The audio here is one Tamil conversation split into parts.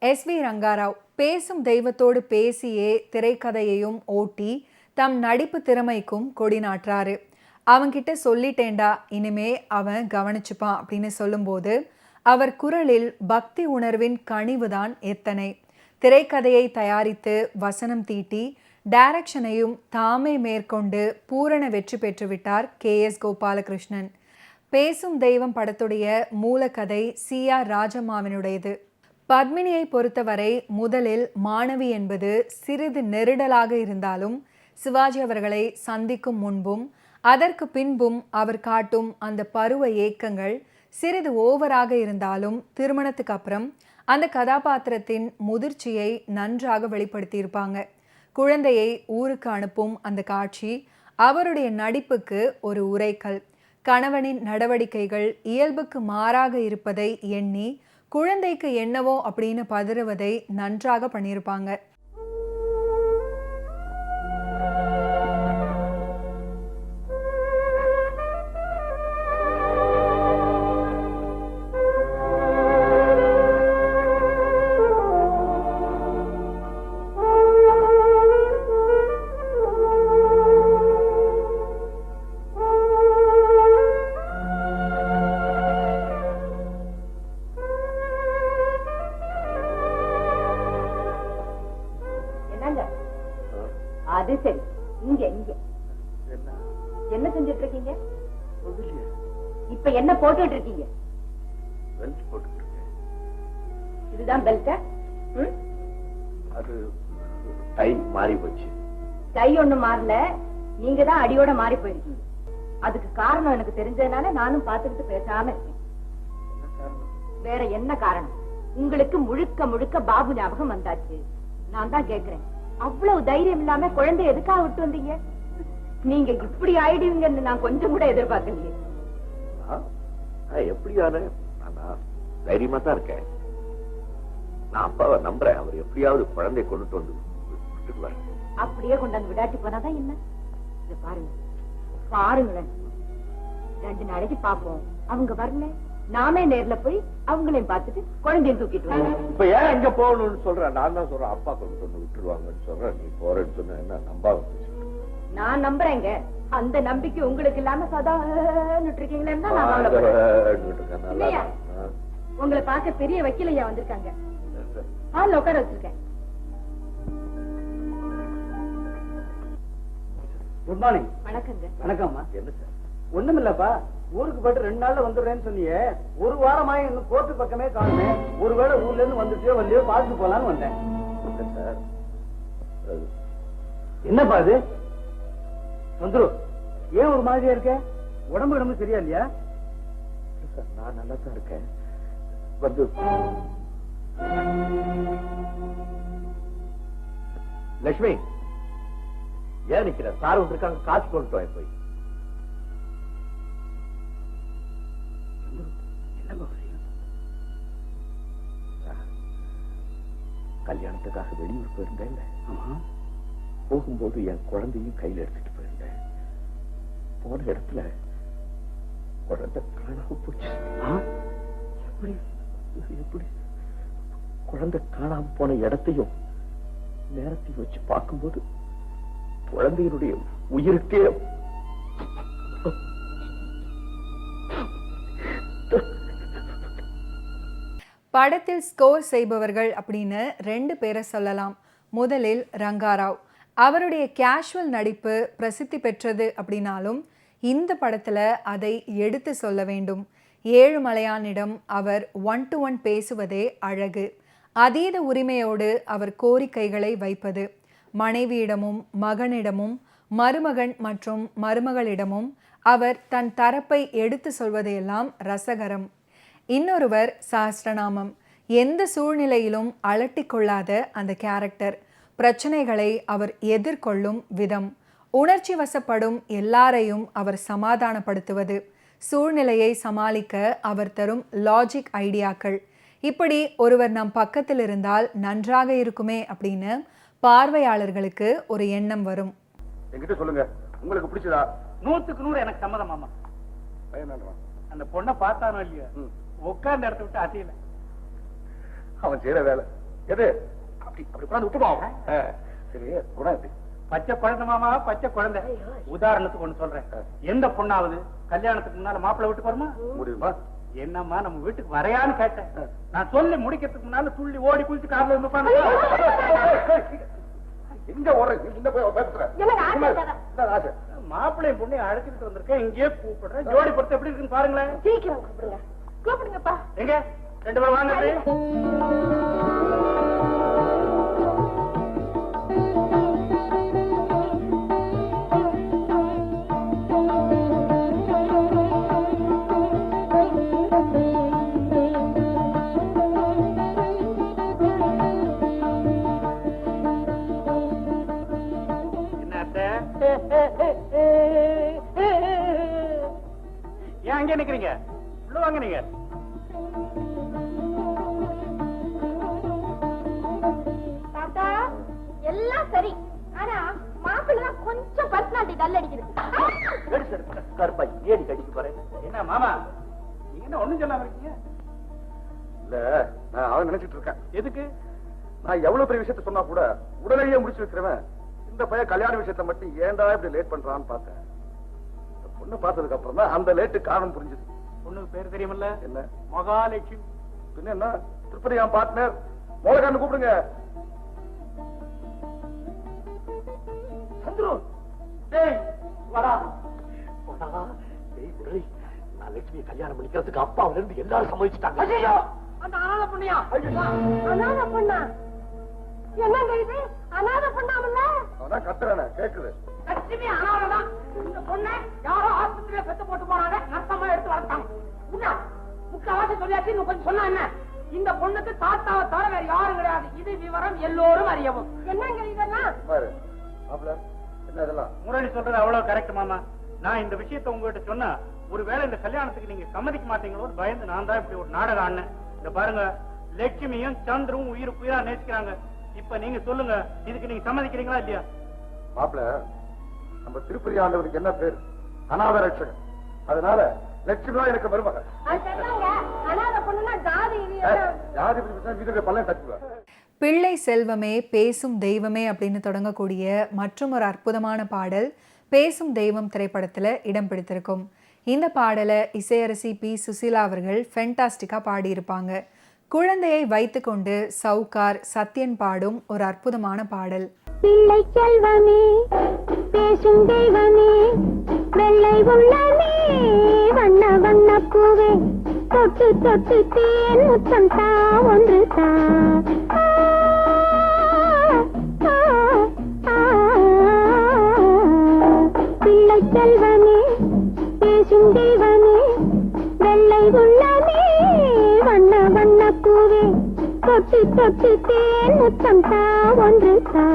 எஸ்.வி. ரங்காராவ் பேசும் தெய்வத்தோடு பேசியே திரைக்கதையையும் ஓட்டி தம் நடிப்பு திறமைக்கும் கொடி நாட்டுறாரு. அவன்கிட்ட சொல்லிட்டேண்டா, இனிமே அவன் கவனிச்சுப்பான் அப்படின்னு சொல்லும்போது அவர் குரலில் பக்தி உணர்வின் கனிவுதான் எத்தனை. திரைக்கதையை தயாரித்து வசனம் தீட்டி டைரக்ஷனையும் தாமே மேற்கொண்டு பூரண வெற்றி பெற்றுவிட்டார் கே.எஸ். கோபாலகிருஷ்ணன். பேசும் தெய்வம் படத்துடைய மூலக்கதை சி.ஆர். ராஜம்மாவினுடையது. பத்மினியை பொறுத்தவரை முதலில் மாணவி என்பது சிறிது நெருடலாக இருந்தாலும் சிவாஜி அவர்களை சந்திக்கும் முன்பும் அதற்கு பின்பும் அவர் காட்டும் அந்த பருவ ஏக்கங்கள் சிறிது ஓவராக இருந்தாலும் திருமணத்துக்கு அப்புறம் அந்த கதாபாத்திரத்தின் முதிர்ச்சியை நன்றாக வெளிப்படுத்தியிருப்பாங்க. குழந்தையை ஊருக்கு அனுப்பும் அந்த காட்சி அவருடைய நடிப்புக்கு ஒரு உரைக்கல். கணவனின் நடவடிக்கைகள் இயல்புக்கு மாறாக இருப்பதை எண்ணி குழந்தைக்கு என்னவோ அப்படின்னு பதறுவதை நன்றாக பண்ணியிருப்பாங்க. அது சரி, இங்க இங்க என்ன செஞ்சிட்டு இருக்கீங்க? இப்ப என்ன போட்டுட்டு இருக்கீங்க? இதுதான் பெல்ட்? அது டை மாறி போச்சு. டை ஒண்ணும் மாறல, நீங்க தான் அடியோட மாறி போயிருக்கீங்க. அதுக்கு காரணம் எனக்கு தெரிஞ்சதுனால நானும் பாத்துக்கிட்டு பேசாம இருக்கேன். வேற என்ன காரணம்? உங்களுக்கு முழுக்க முழுக்க பாபு ஞாபகம் வந்தாச்சு. நான் தான் கேக்குறேன், அவ்வளவு தைரியம் இல்லாம குழந்தை எதுக்காக விட்டு வந்தீங்க? நீங்க இப்படி ஆயிடுவீங்கன்னு நான் கொஞ்சம் கூட எதிர்பார்க்கலையே. எப்படியான தைரியமா தான் இருக்கேன். நான் அப்பாவை நம்புறேன். அவர் எப்படியாவது குழந்தைய கொண்டுட்டு வந்து விட்டுடுவாரு. அப்படியே கொண்டாந்து விடாட்டி போனாதான் என்ன? பாருங்க பாருங்களேன், 2 நாளைக்கு பாப்போம். அவங்க வரல, நாமே நேர்ல போய் அவங்களையும் பார்த்துட்டு குழந்தையும் தூக்கிட்டு வரோம். இப்ப ஏன் எங்க போகணும்னு சொல்றேன்? நான் தான் சொல்றேன், அப்பா கொண்டு வந்து விட்டுருவாங்கன்னு சொல்றேன். நீ போறேன்னு சொன்ன என்ன நம்பாம? நான் நம்புறேங்க. அந்த நம்பிக்கை உங்களுக்கு இல்லாம சதா இருக்கீங்களா? உங்களை பார்க்க பெரிய வக்கீலையா வந்திருக்காங்க. உட்கார வச்சிருக்கேன். Good morning. வணக்கங்க. வணக்கம்மா. என்ன சார்? ஒண்ணுமில்லப்பா, ஊருக்கு போயிட்டு 2 நாள்ல வந்துடுறேன்னு சொன்னியே. ஒரு வாரமா இன்னும் கோர்ட்டு பக்கமே காணுமே. ஒருவேளை ஊர்ல இருந்து வந்துட்டோ வரலையோ பார்த்துட்டு போலான்னு வந்தேன். சார் என்னப்பா அது? வந்துரு, ஏன் ஒரு மாதிரியா இருக்க? உடம்பு சரியா இல்லையா? சார் நான் நல்லா தான் இருக்கேன். வந்து லட்சுமி ஏன் நிக்கிற? சார் வந்திருக்காங்க, காசு கொண்டு போய். கல்யாணத்துக்காக வெளியூர் போயிருந்தேன். போகும்போது என் குழந்தையும் கையில எடுத்துட்டு போயிருந்தேன். போன இடத்துல குழந்தை காணாம போச்சு. எப்படி குழந்தை காணாம போன இடத்தையும் நேரத்தையும் வச்சு பார்க்கும்போது குழந்தையினுடைய உயிருக்கே படத்தில் ஸ்கோர் செய்பவர்கள் அப்படின்னு 2 பேரை சொல்லலாம். முதலில் ரங்காராவ். அவருடைய கேஷுவல் நடிப்பு பிரசித்தி பெற்றது அப்படின்னாலும் இந்த படத்தில் அதை எடுத்து சொல்ல வேண்டும். ஏழுமலையானிடம் அவர் 1-to-1 பேசுவதே அழகு. அதீத உரிமையோடு அவர் கோரிக்கைகளை வைப்பது. மனைவியிடமும் மகனிடமும் மருமகன் மற்றும் மருமகளிடமும் அவர் தன் தரப்பை எடுத்து சொல்வதையெல்லாம் ரசகரம். இன்னொருவர் சஹஸ்ரநாமம். எந்த சூழ்நிலையிலும் அலட்டிக் கொள்ளாத அந்த கேரக்டர். பிரச்சனைகளை அவர் எதிர்கொள்ளும் விதம், உணர்ச்சி வசப்படும் எல்லாரையும் அவர் சமாதானப்படுத்துவது, சூழ்நிலையை சமாளிக்க அவர் தரும் லாஜிக் ஐடியாக்கள். இப்படி ஒருவர் நம் பக்கத்தில் இருந்தால் நன்றாக இருக்குமே அப்படின்னு பார்வையாளர்களுக்கு ஒரு எண்ணம் வரும். என்கிட்ட சொல்லுங்க, உங்களுக்கு பிடிச்சதா? 100க்கு 100 எனக்கு சம்மதமாமா. அந்த பொண்ணை பார்த்தானோ இல்லையா, உட்கார்ந்து இடத்த விட்டு அசையல. அவன் செய்யற வேலை எது அப்படி அப்படி உட்கார்ந்து விட்டுருவோம். சரி குணம் எப்படி? பச்சை குழந்தை மாமா, பச்சை குழந்தை. உதாரணத்துக்கு ஒண்ணு சொல்றேன். எந்த பொண்ணாவது கல்யாணத்துக்கு முன்னால மாப்பிள்ளை வீட்டுக்கு வருமா? முடியுமா? என்னம்மா நம்ம வீட்டுக்கு வரையான்னு கேட்டேன். நான் சொல்லி முடிக்கிறதுக்கு முன்னால துள்ளி ஓடி குளிச்சு கார்ல இருந்து உட்கார்ந்து எங்க ஓடுற இந்த போய் பேசுறேன். மாப்பிள்ளையும் பொண்ணை அழைச்சிட்டு வந்திருக்கேன். இங்கேயே கூப்பிடுறேன். ஜோடி பொறுத்து எப்படி இருக்குன்னு பாருங்களேன். சீக்கிரம் கூப்பிடுங்க. கூப்பிடுங்கப்பா. எங்க 2 பேரும் வாங்க. ஏன் அங்கே நிக்கிறீங்க? உள்ள வாங்க. நீங்க தாத்தா எல்லாம் சரி, ஆனா மாப்பிள்ளை கொஞ்சம் பர்சனாலிட்டி டல் அடிக்கிறது. கருப்பாய் ஏடி கடிக்கு போறேன். என்ன மாமா, நீங்க என்ன ஒண்ணும் சொல்லாம இருக்கீங்க? இல்ல நான் அவன் நினைச்சிட்டு இருக்கேன். எதுக்கு? நான் எவ்வளவு பெரிய விஷயத்த சொன்னா கூட உடனேயே முடிச்சு வைக்கிறவன் இந்த பையன் கல்யாண விஷயத்த மட்டும் ஏன்டா இப்படி லேட் பண்றான்னு பார்த்தேன். பொண்ணு பார்த்ததுக்கு அப்புறம் தான் அந்த லேட்டு காரணம் புரிஞ்சுது. பொண்ணுக்கு பேர் தெரியுமில்ல? என்ன? மகாலட்சுமி. பின்ன என்ன? திருப்பதி என் பார்ட்னர் மோலகான்னு கூப்பிடுங்க. சந்துரு, டேய் வாடா. போடா. டேய் முரளி, நான் லட்சுமி கல்யாணம் பண்ணிக்கிறதுக்கு அப்பாவுல இருந்து எல்லாரும் சம்மதிச்சிட்டாங்க. ஐயோ, அந்த அனாதை பொண்ணையா? அனாதை பொண்ணா? என்னங்க இது? அனாதை பொண்ணாமல்ல? அதான் கத்துறானே கேக்குது. லட்சுமி அனாதைதான். இந்த பொண்ணை யாரோ ஆஸ்பத்திரியில பெத்து போட்டு போறாங்க. நஷ்டமா எடுத்து வளர்த்தாங்க. முக்காவாசி சொல்லியாச்சு. இன்னும் கொஞ்சம் சொன்னா என்ன? இந்த பொண்ணுக்கு தாத்தாவை தவிர வேற யாரும் கிடையாது. இது விவரம் எல்லோரும் அறியவும். என்னங்க இதெல்லாம்? பாரு மாப்பிள்ள, என்ன இதெல்லாம்? முரளி சொல்றது அவ்வளவு கரெக்ட் மாமா. நான் இந்த விஷயத்தை உங்ககிட்ட சொன்னா ஒருவேளை இந்த கல்யாணத்துக்கு நீங்க சம்மதிக்க மாட்டீங்களோன்னு பயந்து நான் தான் இப்படி ஒரு நாடகம் ஆடினேன். இந்த பாருங்க, லட்சுமியும் சந்திரவும் உயிருக்கு உயிரா நேசிக்கிறாங்க. இப்ப நீங்க சொல்லுங்க, இதுக்கு நீங்க சம்மதிக்கிறீங்களா இல்லையா? மாப்பிள்ள, நம்ம திருப்பதி ஆண்டவருக்கு என்ன பேர்? அநாத ரட்சகன். அதனால லட்சுமி தான் எனக்கு மருமகள். அனாதை பொண்ணுனா ஜாதி ஜாதி வீட்டுக்கு பல்ல தட்டுவேன். பிள்ளை செல்வமே பேசும் தெய்வமே அப்படின்னு தொடங்கக்கூடிய மற்றும் ஒரு அற்புதமான பாடல் பேசும் தெய்வம் திரைப்படத்தில் இடம் பிடித்திருக்கும். இந்த பாடலை இசையரசி பி. சுசீலா அவர்கள் ஃபென்டாஸ்டிக்காக பாடியிருப்பாங்க. குழந்தையை வைத்துக்கொண்டு சவுகார் சத்யன் பாடும் ஒரு அற்புதமான பாடல். பிள்ளை செல்வமே பேசும் தெய்வமே வெள்ளை உள்ளமே வண்ண வண்ண பூவே தொட்டு தொட்டு தேன் முத்தம் தா ஒன்று தா. பிள்ளை செல்வமே பேசும் தெய்வமே வெள்ளை உள்ளமே வண்ண வண்ண பூவே தொட்டு தொட்டு தேன் முத்தம் தா ஒன்று தா.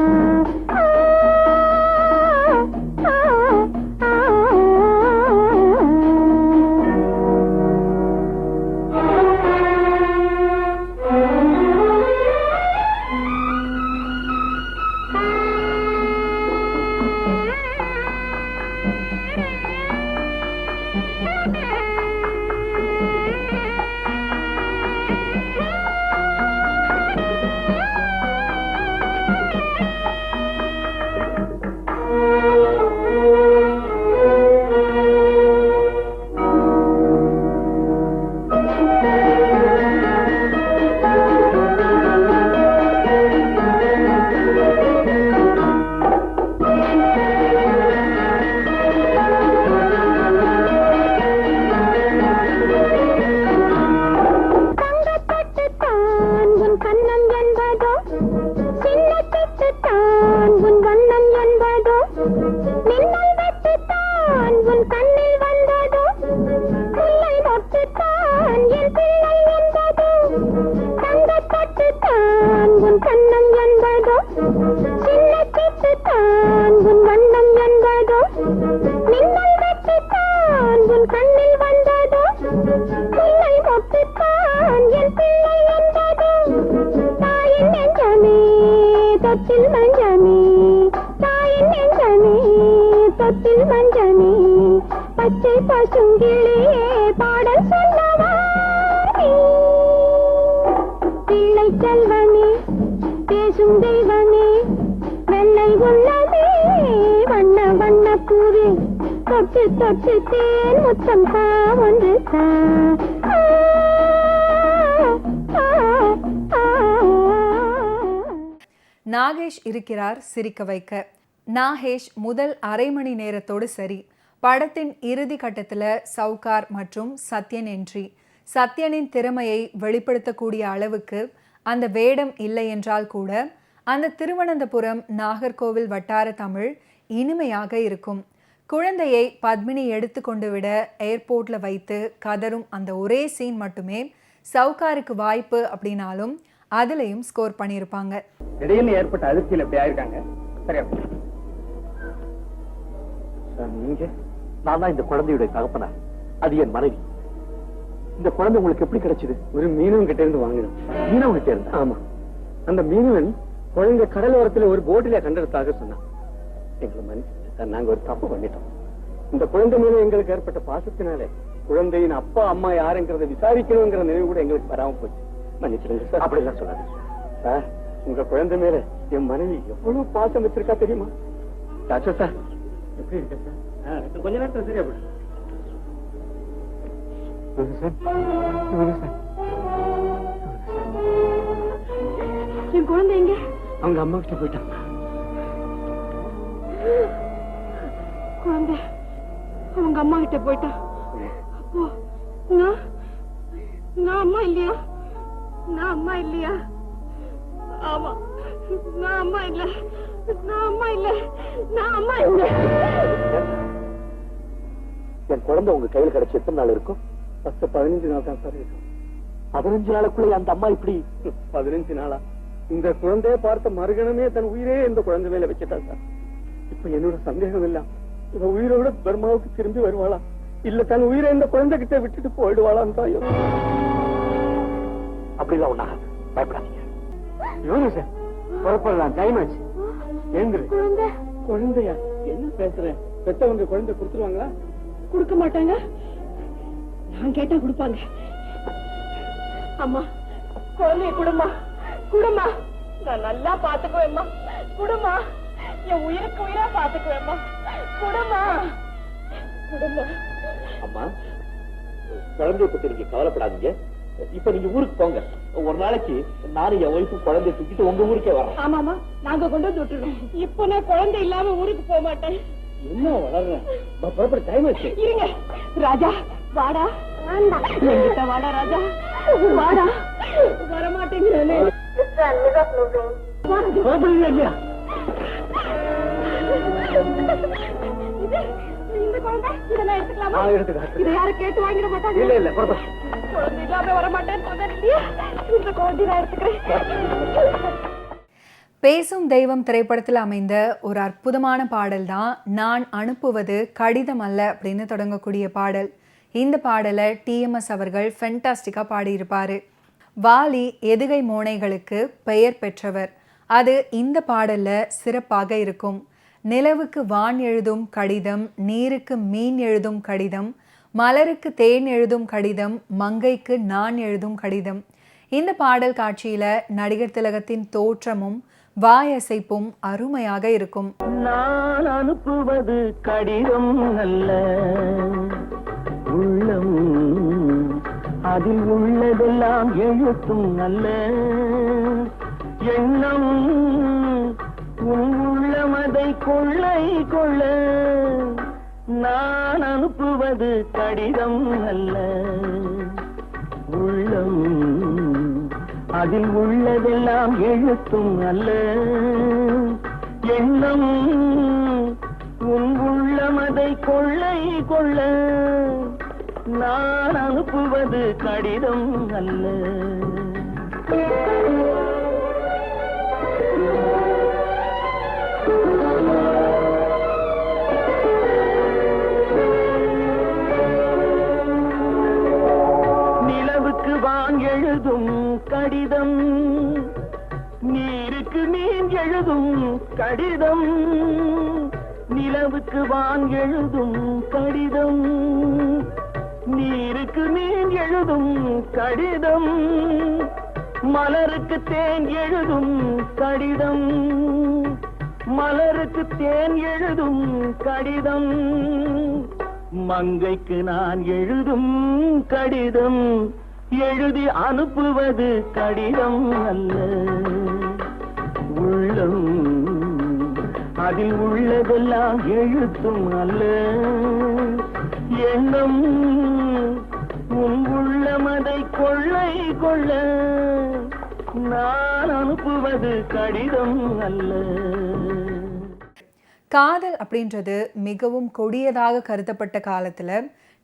பிள்ளை செல்வமே தொட்டு தொட்டு தேன் முத்தம் தா ஒன்று தா. நாகேஷ் இருக்கிறார் சிரிக்க வைக்க. நாகேஷ் முதல் அரை மணி நேரத்தோடு சரி. படத்தின் இறுதி கட்டத்தில் சவுகார் மற்றும் சத்யன் என்ட்ரி. சத்யனின் திறமையை வெளிப்படுத்தக்கூடிய அளவுக்கு அந்த வேடம் இல்லை என்றால் கூட அந்த திருவனந்தபுரம் நாகர்கோவில் வட்டார தமிழ் இனிமையாக இருக்கும். குழந்தையை பத்மினி எடுத்து கொண்டு விட ஏர்போர்ட்ல வைத்து கதரும் அந்த ஒரே சீன் மட்டுமே சவுகாருக்கு வாய்ப்பு அப்படின்னாலும் அதுலயும் ஸ்கோர் பண்ணியிருப்பாங்க. திடீர்னு ஏற்பட்ட அதிர்ச்சியில் எப்படி ஆயிருக்காங்க? சரியா நீங்க? நான் தான் இந்த குழந்தையுடைய தகப்பனா, அது என் மனைவி. இந்த குழந்தை உங்களுக்கு எப்படி கிடைச்சது? ஒரு மீனவன் கிட்ட இருந்து வாங்கினோம். மீனவன் கிட்ட இருந்தா? ஆமா. அந்த மீனவன் குழந்தை கடலோரத்துல ஒரு போட்டில கண்டெடுத்தாக சொன்னான். எங்களை மன்னிச்சு, நாங்க ஒரு தப்பு பண்ணிட்டோம். இந்த குழந்தை மீது எங்களுக்கு ஏற்பட்ட பாசத்தினாலே குழந்தையின் அப்பா அம்மா யாருங்கிறத விசாரிக்கணுங்கிற நினைவு கூட எங்களுக்கு வராம போச்சு. மன்னிச்சிருங்க சார். அப்படிலாம் சொல்லாது சார். உங்க குழந்தை மேல என் மனைவி எவ்வளவு பாசம் வச்சிருக்கா தெரியுமா? டாக்டர் சார் எப்படி இருக்க சார்? கொஞ்ச நேரத்துல சரியா போயிடும். என் குழந்தை எங்க? அவங்க அம்மா கிட்ட போயிட்டான். குழந்தை அவங்க அம்மா கிட்ட போயிட்டான். அப்போ நான் அம்மா இல்லையா? நான் அம்மா இல்லையா? ஆமா, நான் அம்மா இல்ல. நான் அம்மா இல்ல. நான் அம்மா இல்ல. என் குழந்தை உங்க கையில் கிடைச்சி எத்தனை நாள் இருக்கும்? 15 நாள் தான் சார் இருக்கும். 15 நாளுக்குள்ள அந்த அம்மா இப்படி? 15 நாளா? இந்த குழந்தைய பார்த்த மறுகணமே தன் உயிரே இந்த குழந்தை மேல வச்சுட்டா சார். இப்ப என்னோட சந்தேகம் இல்ல, இவ உயிரோட பர்மாவுக்கு திரும்பி வருவாளா இல்ல தன் உயிரை இந்த குழந்தை கிட்ட விட்டுட்டு போயிடுவாளான்னு தாயோ. அப்படிலாம் ஒண்ணாகாது, பயப்படாதீங்க. இவனு சார் புறப்படலாம், டைம் ஆச்சு. எழுந்துரு. குழந்தை குழந்தையா? என்ன பேசுறேன்? பெத்தவங்க குழந்தை கொடுத்துருவாங்களா? கொடுக்க மாட்டாங்க. நான் கேட்டா கொடுப்பாங்க. அம்மா, குழந்தைய குடுமா, குடுமா. நான் நல்லா பாத்துக்குவேம்மா. குடுமா, என் உயிருக்கு உயிரா பாத்துக்குவேம்மா. குடுமா, குடுமா. அம்மா, குழந்தைய பத்தி நீங்க கவலைப்படாதீங்க. இப்ப நீங்க ஊருக்கு போங்க. ஒரு நாளைக்கு நானும் என் ஒய்ஃபு குழந்தைய தூக்கிட்டு உங்க ஊருக்கே வரேன். ஆமாமா, நாங்க கொண்டு வந்து விட்டுறோம். இப்ப நான் குழந்தை இல்லாம ஊருக்கு போக மாட்டேன். என்ன வளர்றேன்? புறப்பட டைம் ஆச்சு. இருங்க ராஜா, வாடா. என்கிட்ட வாடா ராஜா, வாடா. வரமாட்டேங்கிறேன். புறப்படுறீங்க இல்லையா? இந்த குழந்தை இதை நான் எடுத்துக்கலாமா? எடுத்துக்க. இதை யாரும் கேட்டு வாங்கிட மாட்டாங்க. இல்ல இல்ல, புறப்பட. குழந்தை இல்லாம வரமாட்டேன்னு சொன்னேன் இல்லையா? இந்த குழந்தை நான் எடுத்துக்கிறேன். பேசும் தெய்வம் திரைப்படத்தில் அமைந்த ஒரு அற்புதமான பாடல் தான் நான் அனுப்புவது கடிதம் அல்ல அப்படின்னு தொடங்கக்கூடிய பாடல். இந்த பாடலை டிஎம்எஸ் அவர்கள் ஃபென்டாஸ்டிக்காக பாடியிருப்பார். வாலி எதுகை மோனைகளுக்கு பெயர் பெற்றவர். அது இந்த பாடலில் சிறப்பாக இருக்கும். நிலவுக்கு வான் எழுதும் கடிதம், நீருக்கு மீன் எழுதும் கடிதம், மலருக்கு தேன் எழுதும் கடிதம், மங்கைக்கு நான் எழுதும் கடிதம். இந்த பாடல் காட்சியில் நடிகர் திலகத்தின் தோற்றமும் வாயசைப்பும் அருமையாக இருக்கும். நான் அனுப்புவது கடிதம் அல்ல, உள்ளம் அதில் உள்ளதெல்லாம் எழுத்தும் அல்ல, எண்ணம் உன் உள்ளமதை கொள்ளை கொள்ள. நான் அனுப்புவது கடிதம் அல்ல, உள்ளம் அதில் உள்ளதெல்லாம் எழுத்தும் அல்ல, எண்ணம் உன் உள்ளமதை கொள்ளை கொள்ள. நான் அனுப்புவது கடிதம் அல்ல. நிலவுக்கு வான் எழுதும் கடிதம், நீருக்கு மீன் எழுதும் கடிதம், நிலவுக்கு வான் எழுதும் கடிதம், நீருக்கு மீன் எழுதும் கடிதம், மலருக்கு தேன் எழுதும் கடிதம், மலருக்கு தேன் எழுதும் கடிதம், மங்கைக்கு நான் எழுதும் கடிதம், எழுதி அனுப்புவது கடிதம் அல்ல. உள்ளம் அதில் உள்ளதெல்லாம் எழுத்தும் அல்ல. எண்ணம் உன் உள்ளமதை கொள்ளை கொள்ள, நான் அனுப்புவது கடிதம் அல்ல. காதல் அப்படின்றது மிகவும் கொடியதாக கருதப்பட்ட காலத்துல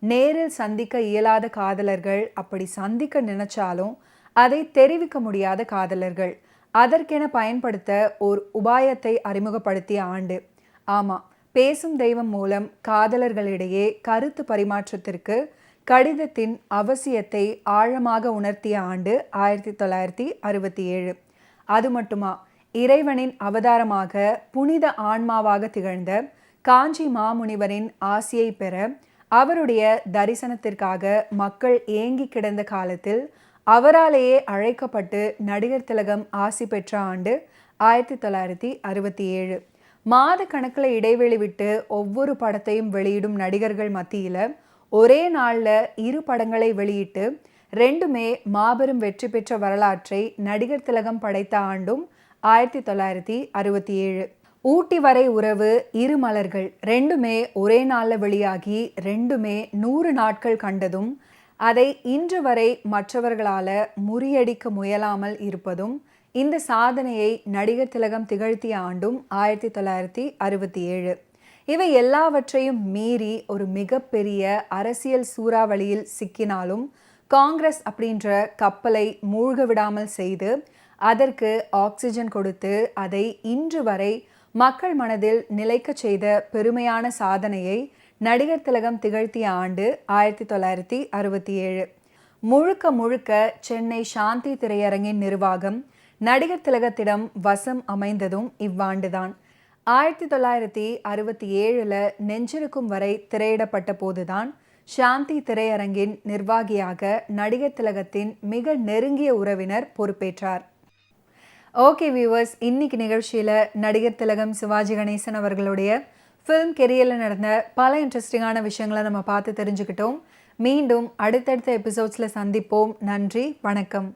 நேரில் சந்திக்க இயலாத காதலர்கள், அப்படி சந்திக்க நினைச்சாலும் அதை தெரிவிக்க முடியாத காதலர்கள், அதற்கென பயன்படுத்த ஒரு உபாயத்தை அறிமுகப்படுத்திய ஆண்டு. ஆமா, பேசும் தெய்வம் மூலம் காதலர்களிடையே கருத்து பரிமாற்றத்திற்கு கடிதத்தின் அவசியத்தை ஆழமாக உணர்த்திய ஆண்டு 1967. அது மட்டுமா, இறைவனின் அவதாரமாக புனித ஆன்மாவாக திகழ்ந்த காஞ்சி மாமுனிவரின் ஆசியை பெற அவருடைய தரிசனத்திற்காக மக்கள் ஏங்கி கிடந்த காலத்தில் அவராலேயே அழைக்கப்பட்டு நடிகர் திலகம் ஆசி பெற்ற ஆண்டு 1967. மாத கணக்கில் இடைவெளி விட்டு ஒவ்வொரு படத்தையும் வெளியிடும் நடிகர்கள் மத்தியில் ஒரே நாளில் 2 படங்களை வெளியிட்டு ரெண்டுமே மாபெரும் வெற்றி பெற்ற வரலாற்றை நடிகர் திலகம் படைத்த ஆண்டும் 1967. ஊட்டி வரை உறவு, 2 மலர்கள் ரெண்டுமே ஒரே நாளில் வெளியாகி ரெண்டுமே 100 நாட்கள் கண்டதும், அதை இன்று வரை மற்றவர்களால் முறியடிக்க முயலாமல் இருப்பதும், இந்த சாதனையை நடிகர் திலகம் திகழ்த்திய ஆண்டும் 1967. இவை எல்லாவற்றையும் மீறி ஒரு மிகப்பெரிய அரசியல் சூறாவளியில் சிக்கினாலும் காங்கிரஸ் அப்படின்ற கப்பலை மூழ்க விடாமல் செய்து அதற்கு ஆக்சிஜன் கொடுத்து அதை இன்று வரை மக்கள் மனதில் நிலைக்க செய்த பெருமையான சாதனையை நடிகர் திலகம் திகழ்த்திய ஆண்டு 1967. முழுக்க முழுக்க சென்னை சாந்தி திரையரங்கின் நிர்வாகம் நடிகர் திலகத்திடம் வசம் அமைந்ததும் இவ்வாண்டுதான். 1967 நெஞ்சிருக்கும் வரை திரையிடப்பட்ட போதுதான் சாந்தி திரையரங்கின் நிர்வாகியாக நடிகர் திலகத்தின் மிக நெருங்கிய உறவினர் பொறுப்பேற்றார். ஓகே வியூவர்ஸ், இன்னைக்கு நிகழ்ச்சியில் நடிகர் திலகம் சிவாஜி கணேசன் அவர்களுடைய ஃபிலிம் கெரியரில் நடந்த பல இன்ட்ரெஸ்டிங்கான விஷயங்களை நம்ம பார்த்து தெரிஞ்சுக்கிட்டோம். மீண்டும் அடுத்தடுத்த எபிசோட்ஸில் சந்திப்போம். நன்றி, வணக்கம்.